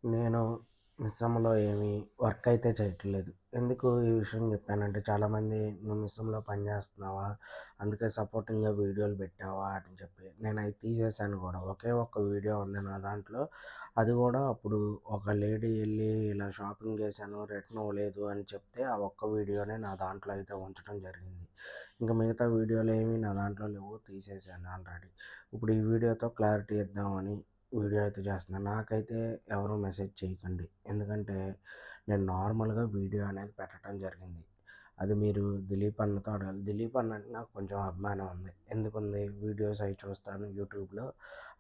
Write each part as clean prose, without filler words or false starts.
నేను మిశ్రమలో ఏమీ వర్క్ అయితే చేయట్లేదు. ఎందుకు ఈ విషయం చెప్పానంటే చాలామంది "నువ్వు మిశ్రమలో పని చేస్తున్నావా? అందుకే సపోర్టింగ్‌గా వీడియోలు పెట్టావా?" అని చెప్పి. నేనయి తీసేశాను గూడా. ఒకే ఒక్క వీడియో ఉంది నా దాంట్లో. అది గూడా అప్పుడు ఒక లేడీ ఎళ్లి ఇలా షాపింగ్ చేశాను, రిటర్న్ ఇవ్వలేదు అని చెప్తే ఆ ఒక్క వీడియోనే నా దాంట్లో అయితే ఉంచడం జరిగింది. ఇంక మిగతా వీడియోలేమి నా దాంట్లో లేవు. తీసేశాను ఆల్రెడీ. ఇప్పుడు ఈ వీడియోతో క్లారిటీ ఇద్దామని వీడియో అయితే చేస్తున్నాను. నాకైతే ఎవరు మెసేజ్ చేయకండి. ఎందుకంటే నేను నార్మల్‌గా వీడియో అనేది పెట్టడం జరిగింది. అది మీరు దిలీప్ అన్నతో అడగాలి. దిలీప్ అన్న అంటే నాకు కొంచెం అభిమానం ఉంది. ఎందుకుంది వీడియోస్ అయి చూస్తాను యూట్యూబ్‌లో.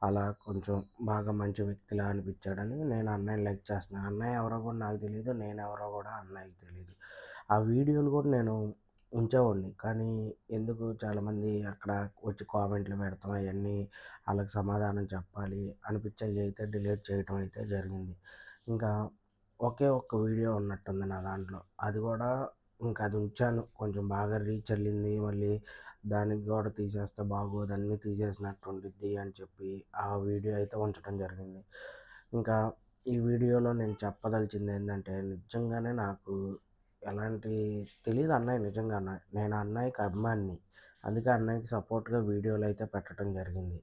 అలా కొంచెం బాగా మంచి వ్యక్తిలా అనిపించాడని నేను అన్నయ్యని లైక్ చేస్తున్నాను. అన్నయ్య ఎవరో కూడా నాకు తెలీదు. నేనెవరో కూడా అన్నయ్యకి తెలీదు. ఆ వీడియోలు కూడా నేను ఉంచేవాడిని. కానీ ఎందుకు చాలామంది అక్కడ వచ్చి కామెంట్లు పెడతాం అయన్నీ ఆళ్ళకి సమాధానం చెప్పాలి అనిపిచ్చాయి అయితే డిలీట్ చేయటం అయితే జరిగింది. ఇంకా ఒకే ఒక్క వీడియో ఉన్నట్టుంది నా దాంట్లో. అది గూడా అది ఉంచాను. కొంచెం బాగా రీచ్ ఎళ్ళింది. మళ్ళీ దానికి గూడా తీసేస్తే బాగోదు. అన్నీ తీసేసినట్టు ఉండిద్ది అని చెప్పి ఆ వీడియో అయితే ఉంచడం జరిగింది. ఇంకా ఈ వీడియోలో నేను చెప్పదలిచిందేందంటే నిజంగానే నాకు ఎలాంటి తెలీదు అన్నయ్య నిజంగాన. నేను ఆ అన్నయ్యకి అభిమానిని. అందుకే అన్నయ్యకి సపోర్ట్‌గా వీడియోలయితే పెట్టడం జరిగింది.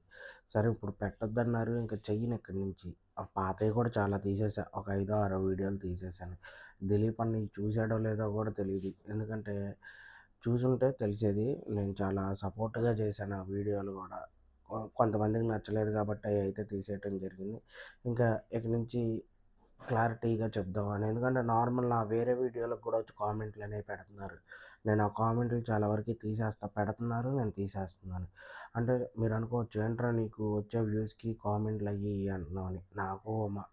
సరే ఇప్పుడు పెట్టొద్దన్నారు ఇంక చెయ్యను ఇక్కడి నుంచి. పాతయి కూడా చాలా తీసేసా. ఒక ఐదో, ఆరో వీడియోలు తీసేశాను. దిలీప్ అన్నయ్య చూసాడో లేదో గూడా తెలీదు. ఎందుకంటే చూసుంటే తెలిసేది. నేను చాలా సపోర్ట్‌గా చేశాను ఆ వీడియోలు గూడా. కొంతమందికి నచ్చలేదు కాబట్టి అయయితే తీసేయటం జరిగింది. ఇంకా ఇక నుంచి క్లారిటీగా చెప్దామని. ఎందుకంటే నార్మల్ నా వేరే వీడియోలకు కూడా వచ్చి కామెంట్‌లనేవి పెడుతున్నారు. నేను ఆ కామెంట్‌లు చాలా వరకి తీసేస్తా. పెడుతున్నారు, నేను తీసేస్తున్నాను. అంటే మీరనుకోవచ్చు ఏంట్రా నీకు వచ్చే వ్యూస్‌కి కామెంట్‌లయ్యి ఇయ్యి అంటున్నావని. నాకు